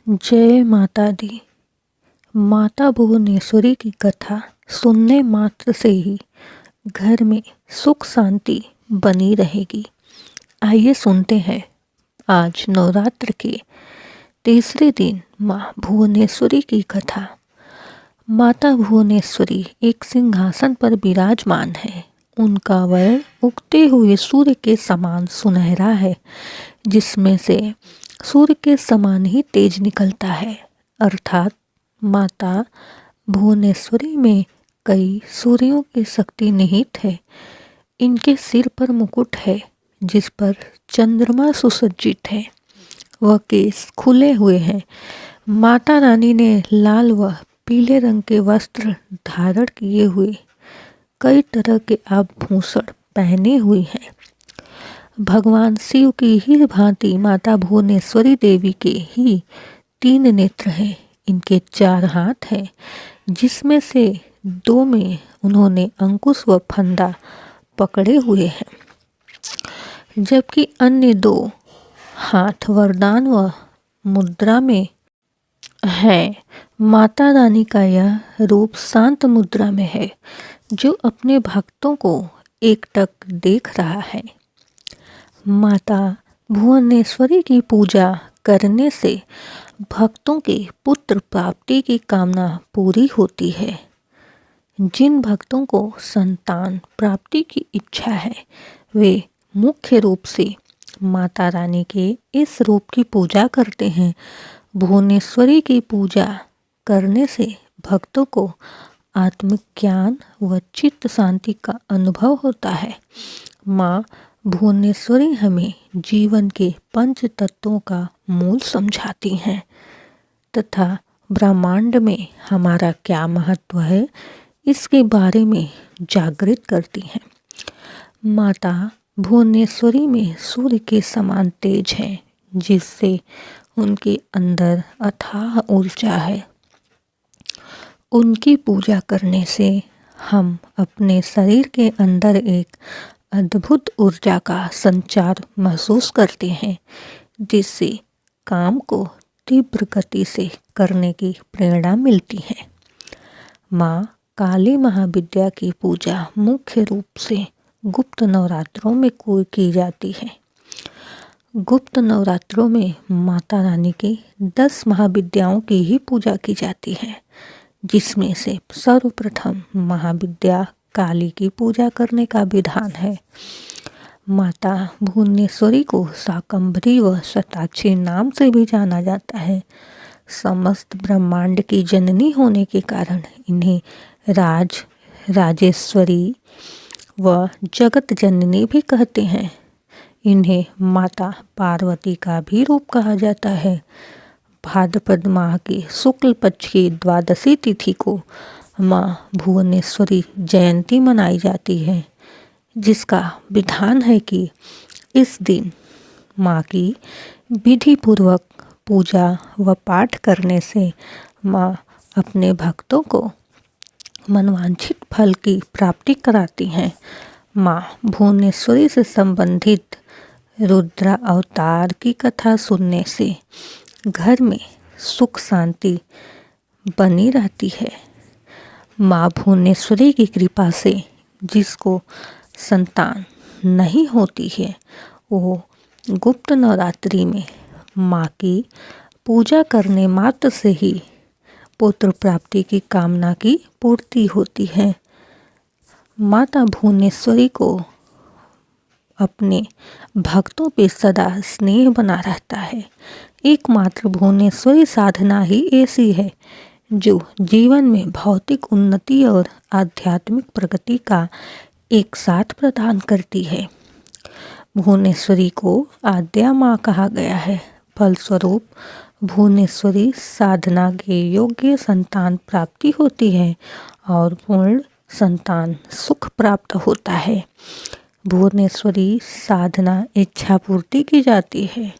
जय माता दी। माता भुवनेश्वरी की कथा सुनने मात्र से ही घर में सुख शांति बनी रहेगी। आइए सुनते हैं आज नवरात्र के तीसरे दिन माँ भुवनेश्वरी की कथा। माता भुवनेश्वरी एक सिंहासन पर विराजमान है। उनका वर्ण उगते हुए सूर्य के समान सुनहरा है, जिसमें से सूर्य के समान ही तेज निकलता है। अर्थात माता भुवनेश्वरी में कई सूर्यों की शक्ति निहित है। इनके सिर पर मुकुट है, जिस पर चंद्रमा सुसज्जित है। वह केस खुले हुए हैं। माता रानी ने लाल व पीले रंग के वस्त्र धारण किए हुए कई तरह के आभूषण पहने हुए हैं। भगवान शिव की ही भांति माता भुवनेश्वरी देवी के ही 3 नेत्र हैं। इनके 4 हाथ हैं, जिसमें से 2 में उन्होंने अंकुश व फंदा पकड़े हुए हैं, जबकि अन्य 2 हाथ वरदान व मुद्रा में हैं। माता रानी का यह रूप शांत मुद्रा में है, जो अपने भक्तों को एकटक देख रहा है। माता भुवनेश्वरी की पूजा करने से भक्तों के पुत्र प्राप्ति की कामना पूरी होती है। जिन भक्तों को संतान प्राप्ति की इच्छा है, वे मुख्य रूप से माता रानी के इस रूप की पूजा करते हैं। भुवनेश्वरी की पूजा करने से भक्तों को आत्मिक ज्ञान व चित्त शांति का अनुभव होता है। माँ भुवनेश्वरी हमें जीवन के 5 तत्वों का मूल समझाती हैं तथा ब्रह्मांड में हमारा क्या महत्व है, इसके बारे में जागृत करती हैं। माता भुवनेश्वरी में सूर्य के समान तेज है, जिससे उनके अंदर अथाह ऊर्जा है। उनकी पूजा करने से हम अपने शरीर के अंदर एक अद्भुत ऊर्जा का संचार महसूस करते हैं, जिससे काम को तीव्र गति से करने की प्रेरणा मिलती है। माँ काली महाविद्या की पूजा मुख्य रूप से गुप्त नवरात्रों में की जाती है। गुप्त नवरात्रों में माता रानी की 10 महाविद्याओं की ही पूजा की जाती है, जिसमें से सर्वप्रथम महाविद्या काली की पूजा करने का विधान है। माता भुवनेश्वरी को शाकंभरी व शताक्षी नाम से भी जाना जाता है। समस्त ब्रह्मांड की जननी होने के कारण इन्हें राजेश्वरी व जगत जननी भी कहते हैं। इन्हें माता पार्वती का भी रूप कहा जाता है। भाद्रपद माह की शुक्ल पक्ष की द्वादशी तिथि को माँ भुवनेश्वरी जयंती मनाई जाती है, जिसका विधान है कि इस दिन माँ की विधि पूर्वक पूजा व पाठ करने से माँ अपने भक्तों को मनवांछित फल की प्राप्ति कराती हैं। माँ भुवनेश्वरी से संबंधित रुद्रा अवतार की कथा सुनने से घर में सुख शांति बनी रहती है। माँ भुवनेश्वरी की कृपा से जिसको संतान नहीं होती है, वो गुप्त नवरात्रि में माँ की पूजा करने मात्र से ही पुत्र प्राप्ति की कामना की पूर्ति होती है। माता भुवनेश्वरी को अपने भक्तों पे सदा स्नेह बना रहता है। एकमात्र भुवनेश्वरी साधना ही ऐसी है जो जीवन में भौतिक उन्नति और आध्यात्मिक प्रगति का एक साथ प्रदान करती है। भुवनेश्वरी को आद्या माँ कहा गया है। फलस्वरूप भुवनेश्वरी साधना के योग्य संतान प्राप्ति होती है और पूर्ण संतान सुख प्राप्त होता है। भुवनेश्वरी साधना इच्छा पूर्ति की जाती है।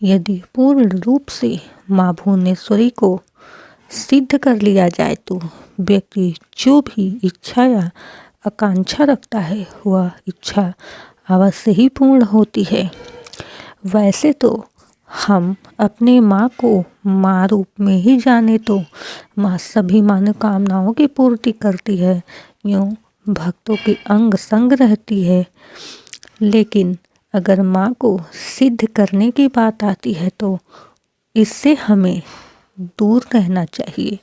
यदि पूर्ण रूप से माँ भुवनेश्वरी को सिद्ध कर लिया जाए तो व्यक्ति जो भी इच्छा या आकांक्षा रखता है, वह इच्छा अवश्य ही पूर्ण होती है। वैसे तो हम अपने माँ को माँ रूप में ही जाने तो माँ सभी मनोकामनाओं की पूर्ति करती है, यूँ भक्तों के अंग संग रहती है। लेकिन अगर माँ को सिद्ध करने की बात आती है तो इससे हमें दूर रहना चाहिए,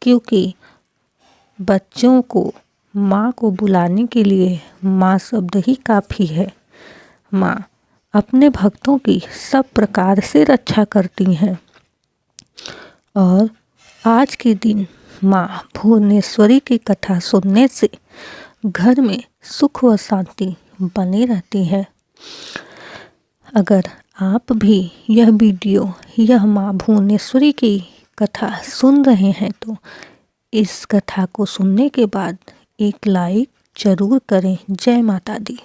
क्योंकि बच्चों को माँ को बुलाने के लिए माँ शब्द ही काफ़ी है। माँ अपने भक्तों की सब प्रकार से रक्षा करती हैं और आज के दिन माँ भुवनेश्वरी की कथा सुनने से घर में सुख व शांति बनी रहती है। अगर आप भी यह वीडियो यह माँ भुवनेश्वरी की कथा सुन रहे हैं तो इस कथा को सुनने के बाद एक लाइक जरूर करें। जय माता दी।